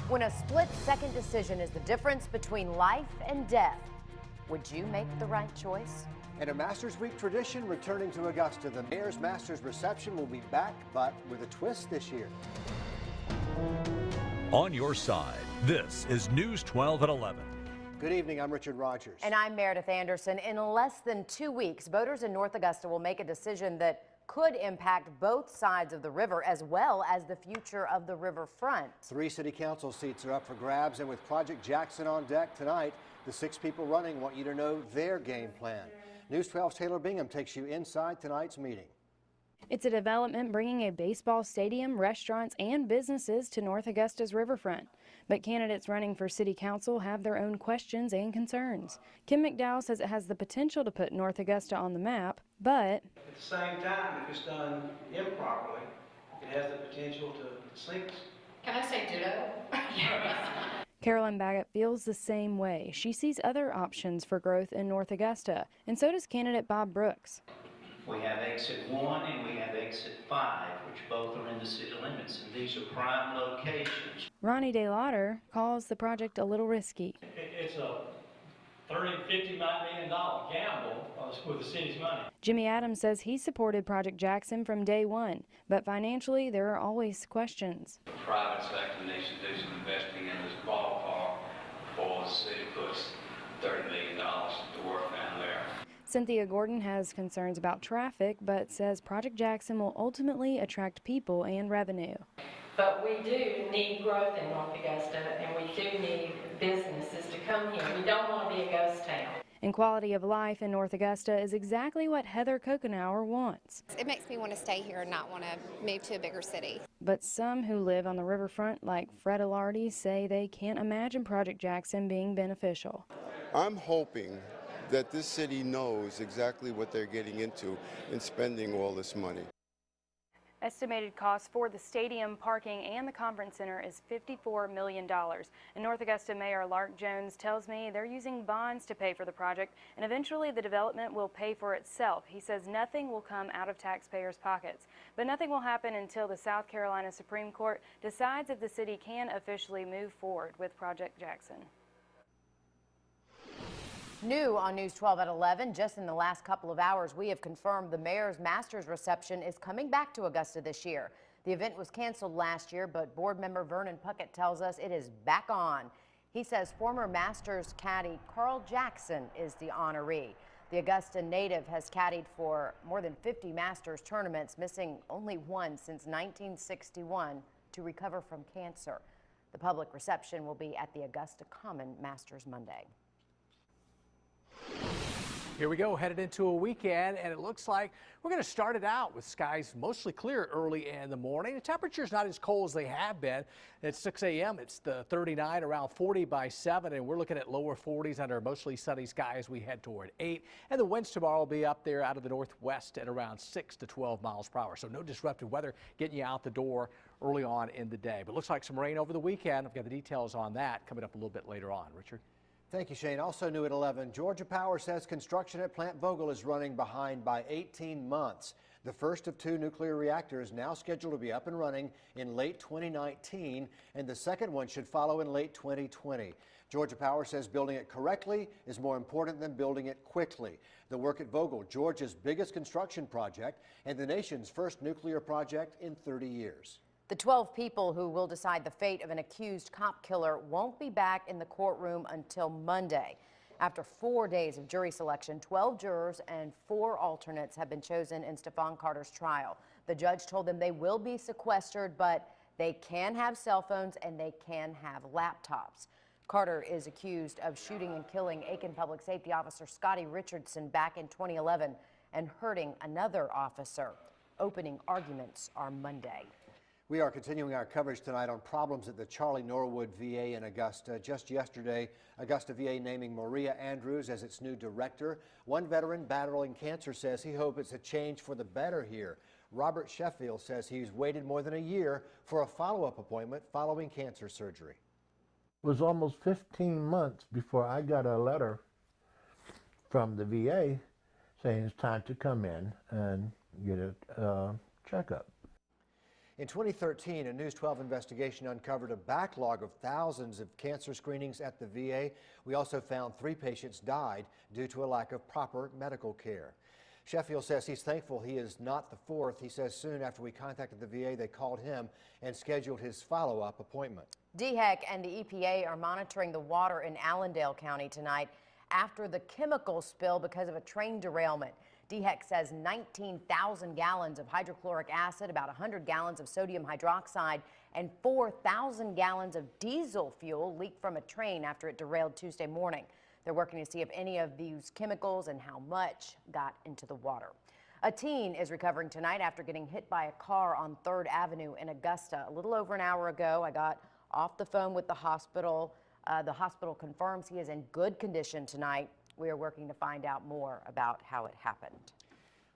When a split-second decision is the difference between life and death, would you make the right choice? And a Masters Week tradition returning to Augusta. The Mayor's Masters reception will be back, but with a twist this year. On your side, this is News 12 at 11. Good evening, I'm Richard Rogers. And I'm Meredith Anderson. In less than 2 weeks, voters in North Augusta will make a decision that could impact both sides of the river as well as the future of the riverfront. 3 city council seats are up for grabs, and with Project Jackson on deck tonight, the 6 people running want you to know their game plan. News 12's Taylor Bingham takes you inside tonight's meeting. It's a development bringing a baseball stadium, restaurants, and businesses to North Augusta's riverfront. But candidates running for city council have their own questions and concerns. Kim McDowell says it has the potential to put North Augusta on the map, but at the same time, if it's done improperly, it has the potential to sink us. Can I say ditto? Carolyn Baggett feels the same way. She sees other options for growth in North Augusta, and so does candidate Bob Brooks. We have exit 1 and we have exit 5, which both are in the city limits, and these are prime locations. Ronnie DeLauder calls the project a little risky. It's a $30, $50 million gamble with the city's money. Jimmy Adams says he supported Project Jackson from day one, but financially there are always questions. The private sector needs to do some investing in this ballpark before the city puts $30 million to work down there. Cynthia Gordon has concerns about traffic, but says Project Jackson will ultimately attract people and revenue. But we do need growth in North Augusta, and we do need businesses to come here. We don't want to be a ghost town. And quality of life in North Augusta is exactly what Heather Kokenauer wants. It makes me want to stay here and not want to move to a bigger city. But some who live on the riverfront, like Fred Alardi, say they can't imagine Project Jackson being beneficial. I'm hoping that this city knows exactly what they're getting into in spending all this money. Estimated cost for the stadium, parking, and the conference center is $54 million. And North Augusta Mayor Lark Jones tells me they're using bonds to pay for the project, and eventually the development will pay for itself. He says nothing will come out of taxpayers' pockets. But nothing will happen until the South Carolina Supreme Court decides if the city can officially move forward with Project Jackson. New on News 12 at 11, just in the last couple of hours, we have confirmed the Mayor's Masters reception is coming back to Augusta this year. The event was canceled last year, but board member Vernon Puckett tells us it is back on. He says former Masters caddy Carl Jackson is the honoree. The Augusta native has caddied for more than 50 Masters tournaments, missing only one since 1961 to recover from cancer. The public reception will be at the Augusta Common Masters Monday. Here we go, headed into a weekend, and it looks like we're going to start it out with skies mostly clear early in the morning. The temperature's not as cold as they have been. At 6 a.m., it's the 39, around 40 by 7, and we're looking at lower 40s under mostly sunny skies as we head toward 8. And the winds tomorrow will be up there out of the northwest at around 6 to 12 miles per hour. So no disruptive weather getting you out the door early on in the day. But looks like some rain over the weekend. I've got the details on that coming up a little bit later on. Richard? Thank you, Shane. Also new at 11, Georgia Power says construction at Plant Vogtle is running behind by 18 months. The first of 2 nuclear reactors now scheduled to be up and running in late 2019, and the second one should follow in late 2020. Georgia Power says building it correctly is more important than building it quickly. The work at Vogtle, Georgia's biggest construction project and the nation's first nuclear project in 30 years. The 12 people who will decide the fate of an accused cop killer won't be back in the courtroom until Monday. After 4 days of jury selection, 12 jurors and 4 alternates have been chosen in Stephon Carter's trial. The judge told them they will be sequestered, but they can have cell phones and they can have laptops. Carter is accused of shooting and killing Aiken Public Safety Officer Scotty Richardson back in 2011 and hurting another officer. Opening arguments are Monday. We are continuing our coverage tonight on problems at the Charlie Norwood VA in Augusta. Just yesterday, Augusta VA naming Maria Andrews as its new director. One veteran battling cancer says he hopes it's a change for the better here. Robert Sheffield says he's waited more than a year for a follow-up appointment following cancer surgery. It was almost 15 months before I got a letter from the VA saying it's time to come in and get a checkup. In 2013, a News 12 investigation uncovered a backlog of thousands of cancer screenings at the VA. We also found 3 patients died due to a lack of proper medical care. Sheffield says he's thankful he is not the 4th. He says soon after we contacted the VA, they called him and scheduled his follow-up appointment. DHEC and the EPA are monitoring the water in Allendale County tonight after the chemical spill because of a train derailment. DHEC says 19,000 gallons of hydrochloric acid, about 100 gallons of sodium hydroxide, and 4,000 gallons of diesel fuel leaked from a train after it derailed Tuesday morning. They're working to see if any of these chemicals and how much got into the water. A teen is recovering tonight after getting hit by a car on 3rd Avenue in Augusta. A little over an hour ago, I got off the phone with the hospital. The hospital confirms he is in good condition tonight. We are working to find out more about how it happened.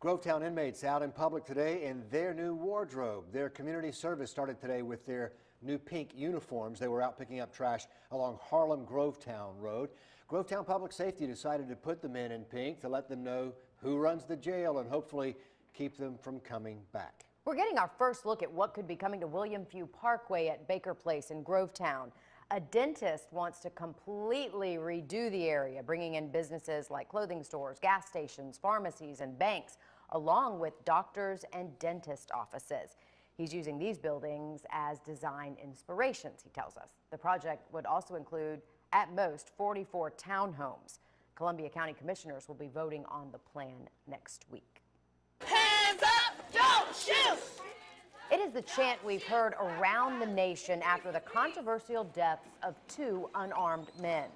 Grovetown inmates out in public today in their new wardrobe. Their community service started today with their new pink uniforms. They were out picking up trash along Harlem Grovetown Road. Grovetown Public Safety decided to put the men in pink to let them know who runs the jail and hopefully keep them from coming back. We're getting our first look at what could be coming to William Few Parkway at Baker Place in Grovetown. A dentist wants to completely redo the area, bringing in businesses like clothing stores, gas stations, pharmacies, and banks, along with doctors and dentist offices. He's using these buildings as design inspirations, he tells us. The project would also include, at most, 44 townhomes. Columbia County Commissioners will be voting on the plan next week. Hands up, don't shoot! It is the chant we've heard around the nation after the controversial deaths of 2 unarmed men.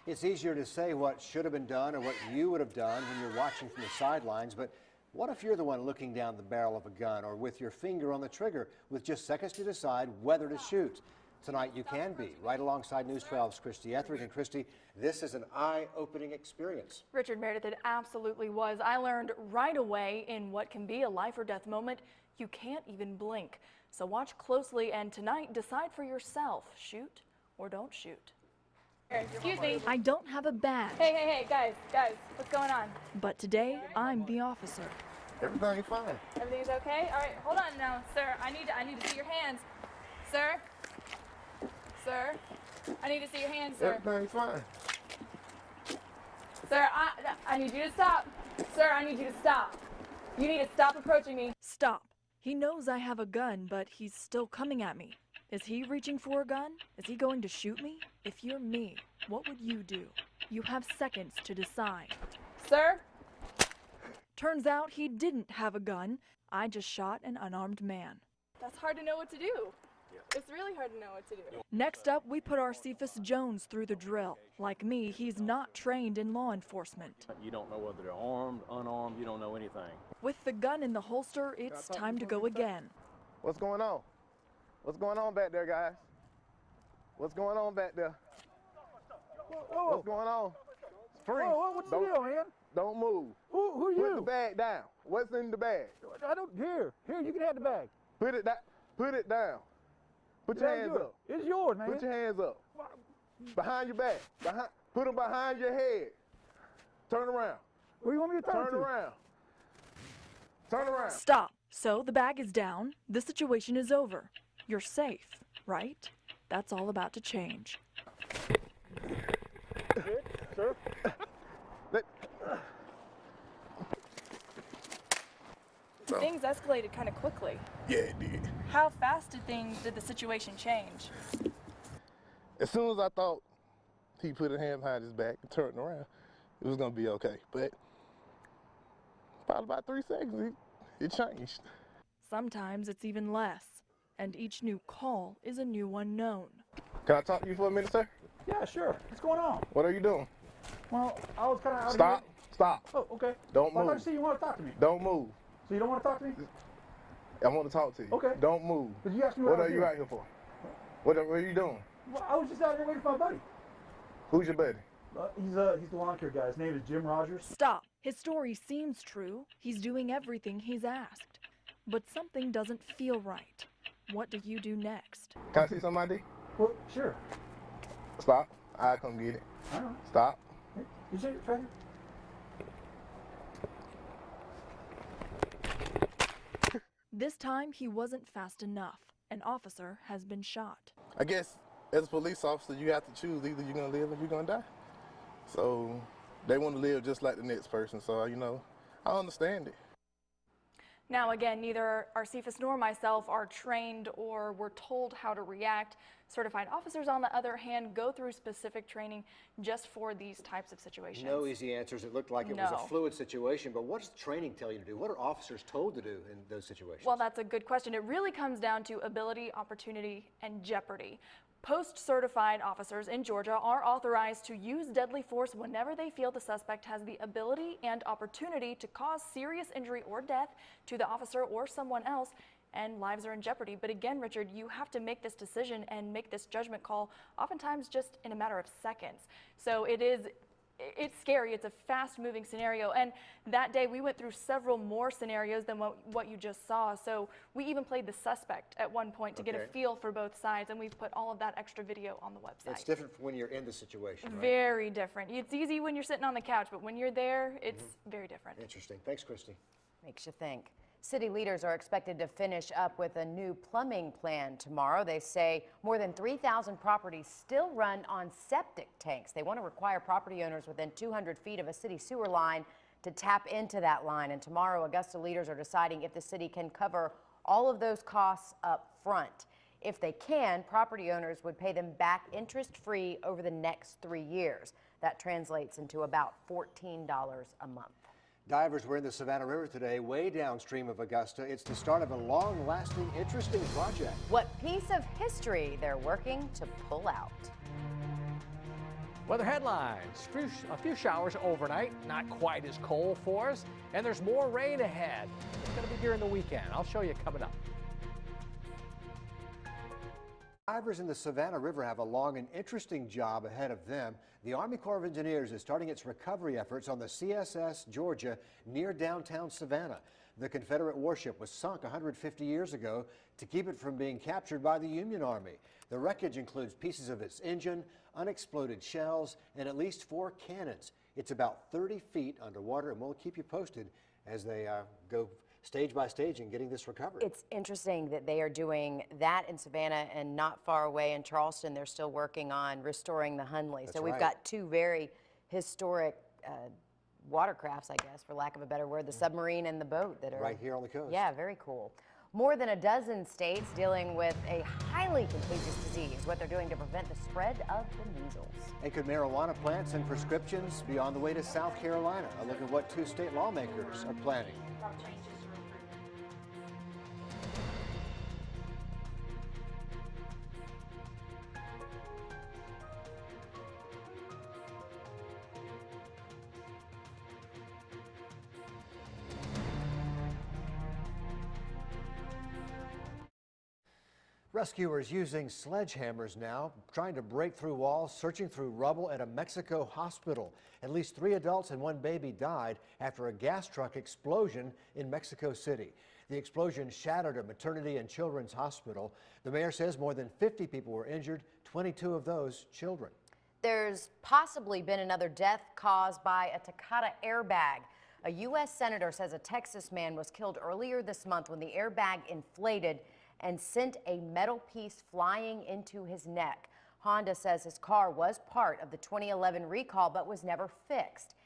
It's easier to say what should have been done or what you would have done when you're watching from the sidelines, but what if you're the one looking down the barrel of a gun or with your finger on the trigger with just seconds to decide whether to shoot? Tonight you can be, right alongside News 12's Christy Etheridge. And Christy, this is an eye-opening experience. Richard Meredith, it absolutely was. I learned right away in what can be a life or death moment, you can't even blink. So watch closely and tonight decide for yourself, shoot or don't shoot. Excuse me. I don't have a badge. Hey, guys, what's going on? But today I'm the officer. Everything's fine. Everything's okay? All right, hold on now, sir. I need to see your hands. Sir? Sir? I need to see your hands, sir. Everything's fine. Sir, I need you to stop. Sir, I need you to stop. You need to stop approaching me. Stop. He knows I have a gun, but he's still coming at me. Is he reaching for a gun? Is he going to shoot me? If you're me, what would you do? You have seconds to decide. Sir? Turns out he didn't have a gun. I just shot an unarmed man. That's hard to know what to do. It's really hard to know what to do. Next up, we put our Cephas Jones through the drill. Like me, he's not trained in law enforcement. You don't know whether they're armed, unarmed, you don't know anything. With the gun in the holster, it's time to go again. What's going on? What's going on back there, guys? What's going on back there? Whoa. What's going on? Freeze. Whoa, what's the deal, man? Don't move. Who are you? Put the bag down. What's in the bag? I don't. Here, you can have the bag. Put it down. Put your hands up. It's yours, man. Put your hands up. Behind your back. Put them behind your head. Turn around. Where you want me to turn to? Around. Turn around. Stop. So the bag is down. The situation is over. You're safe, right? That's all about to change. Good, sir. Things escalated kind of quickly. Yeah, it did. How fast did the situation change? As soon as I thought he put his hand behind his back and turned around, it was gonna be okay. But probably about 3 seconds, it changed. Sometimes it's even less, and each new call is a new unknown. Can I talk to you for a minute, sir? Yeah, sure. What's going on? What are you doing? Well, I was kind of out Stop. of here. Stop. Oh, okay. Don't well, move. I thought you said you want to talk to me. Don't move. So you don't want to talk to me? I want to talk to you. Okay. Don't move. But you asked me what I are was you doing. out here for? What are you doing? Well, I was just out here waiting for my buddy. Who's your buddy? He's the lawn care guy. His name is Jim Rogers. Stop. His story seems true. He's doing everything he's asked. But something doesn't feel right. What do you do next? Can I see some ID? Well, sure. Stop. I'll come get it. All right. Stop. Hey, you say it right here? This time, he wasn't fast enough. An officer has been shot. I guess as a police officer, you have to choose either you're going to live or you're going to die. So they want to live just like the next person. So, you know, I understand it. Now, again, neither our CFIS nor myself are trained or were told how to react. Certified officers, on the other hand, go through specific training just for these types of situations. No easy answers. It looked like it was a fluid situation, but what does training tell you to do? What are officers told to do in those situations? Well, that's a good question. It really comes down to ability, opportunity, and jeopardy. Post-certified officers in Georgia are authorized to use deadly force whenever they feel the suspect has the ability and opportunity to cause serious injury or death to the officer or someone else, and lives are in jeopardy. But again, Richard, you have to make this decision and make this judgment call oftentimes just in a matter of seconds. So it's scary. It's a fast-moving scenario. And that day, we went through several more scenarios than what you just saw. So we even played the suspect at one point to get a feel for both sides, and we've put all of that extra video on the website. It's different when you're in the situation, right? Very different. It's easy when you're sitting on the couch, but when you're there, it's very different. Interesting. Thanks, Christy. Makes you think. City leaders are expected to finish up with a new plumbing plan tomorrow. They say more than 3,000 properties still run on septic tanks. They want to require property owners within 200 feet of a city sewer line to tap into that line. And tomorrow, Augusta leaders are deciding if the city can cover all of those costs up front. If they can, property owners would pay them back interest-free over the next 3 years. That translates into about $14 a month. Divers were in the Savannah River today, way downstream of Augusta. It's the start of a long-lasting, interesting project. What piece of history they're working to pull out? Weather headlines. A few showers overnight, not quite as cold for us, and there's more rain ahead. It's going to be during the weekend. I'll show you coming up. Divers in the Savannah River have a long and interesting job ahead of them. The Army Corps of Engineers is starting its recovery efforts on the CSS Georgia near downtown Savannah. The Confederate warship was sunk 150 years ago to keep it from being captured by the Union Army. The wreckage includes pieces of its engine, unexploded shells, and at least 4 cannons. It's about 30 feet underwater, and we'll keep you posted as they go stage by stage in getting this recovered. It's interesting that they are doing that in Savannah, and not far away in Charleston, they're still working on restoring the Hundley. So we've got 2 very historic watercrafts, I guess, for lack of a better word, the submarine and the boat that are right here on the coast. Yeah, very cool. More than a dozen states dealing with a highly contagious disease, what they're doing to prevent the spread of the measles. And could marijuana plants and prescriptions be on the way to South Carolina? A look at what 2 state lawmakers are planning. Rescuers using sledgehammers now, trying to break through walls, searching through rubble at a Mexico hospital. At least 3 adults and 1 baby died after a gas truck explosion in Mexico City. The explosion shattered a maternity and children's hospital. The mayor says more than 50 people were injured, 22 of those children. There's possibly been another death caused by a Takata airbag. A U.S. senator says a Texas man was killed earlier this month when the airbag inflated and sent a metal piece flying into his neck. Honda says his car was part of the 2011 recall but was never fixed.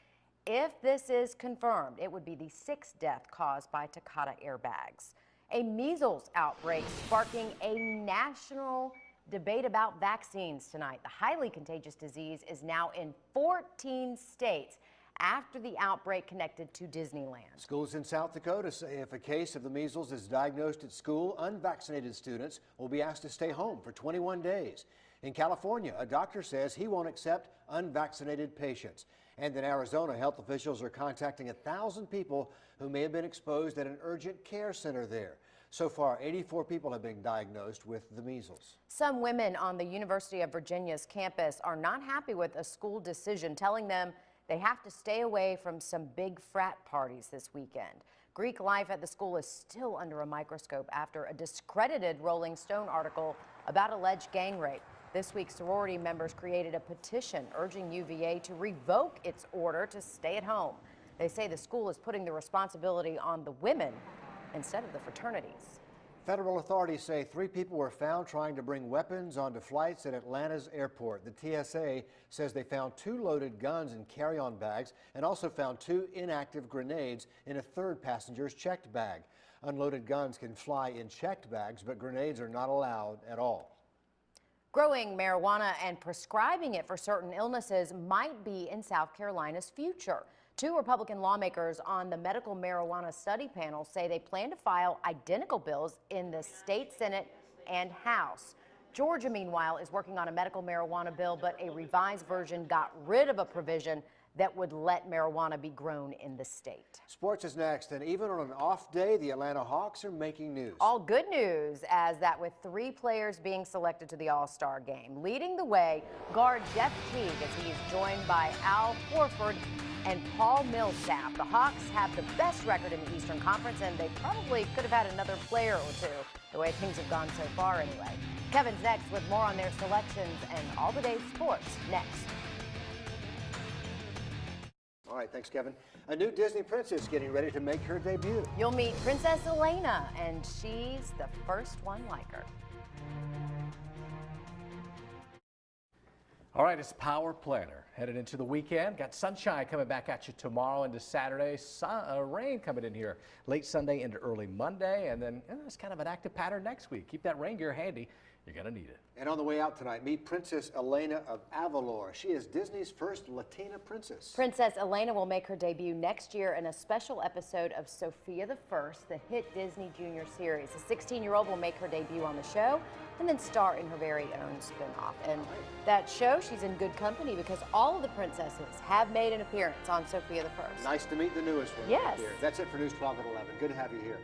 If this is confirmed, it would be the 6th death caused by Takata airbags. A measles outbreak sparking a national debate about vaccines tonight. The highly contagious disease is now in 14 states after the outbreak connected to Disneyland. Schools in South Dakota say if a case of the measles is diagnosed at school, unvaccinated students will be asked to stay home for 21 days. In California, a doctor says he won't accept unvaccinated patients. And in Arizona, health officials are contacting 1,000 people who may have been exposed at an urgent care center there. So far, 84 people have been diagnosed with the measles. Some women on the University of Virginia's campus are not happy with a school decision telling them they have to stay away from some big frat parties this weekend. Greek life at the school is still under a microscope after a discredited Rolling Stone article about alleged gang rape. This week, sorority members created a petition urging UVA to revoke its order to stay at home. They say the school is putting the responsibility on the women instead of the fraternities. Federal authorities say 3 people were found trying to bring weapons onto flights at Atlanta's airport. The TSA says they found 2 loaded guns in carry-on bags and also found 2 inactive grenades in a 3rd passenger's checked bag. Unloaded guns can fly in checked bags, but grenades are not allowed at all. Growing marijuana and prescribing it for certain illnesses might be in South Carolina's future. 2 Republican lawmakers on the medical marijuana study panel say they plan to file identical bills in the state Senate and House. Georgia, meanwhile, is working on a medical marijuana bill, but a revised version got rid of a provision that would let marijuana be grown in the state. Sports is next, and even on an off day, the Atlanta Hawks are making news. All good news, as that with 3 players being selected to the All-Star game. Leading the way, guard Jeff Teague, as he is joined by Al Horford and Paul Millsap. The Hawks have the best record in the Eastern Conference, and they probably could have had another player or 2, the way things have gone so far anyway. Kevin's next with more on their selections and all the day's sports next. All right, thanks, Kevin. A new Disney princess getting ready to make her debut. You'll meet Princess Elena, and she's the first one like her. All right, it's Power Planner. Headed into the weekend. Got sunshine coming back at you tomorrow into Saturday. Rain coming in here late Sunday into early Monday. And then it's kind of an active pattern next week. Keep that rain gear handy. You're going to need it. And on the way out tonight, meet Princess Elena of Avalor. She is Disney's first Latina princess. Princess Elena will make her debut next year in a special episode of Sophia the First, the hit Disney Junior series. The 16-year-old will make her debut on the show and then star in her very own spinoff. And that show, she's in good company because all of the princesses have made an appearance on Sophia the First. Nice to meet the newest one. Yes. Here. That's it for News 12 at 11. Good to have you here.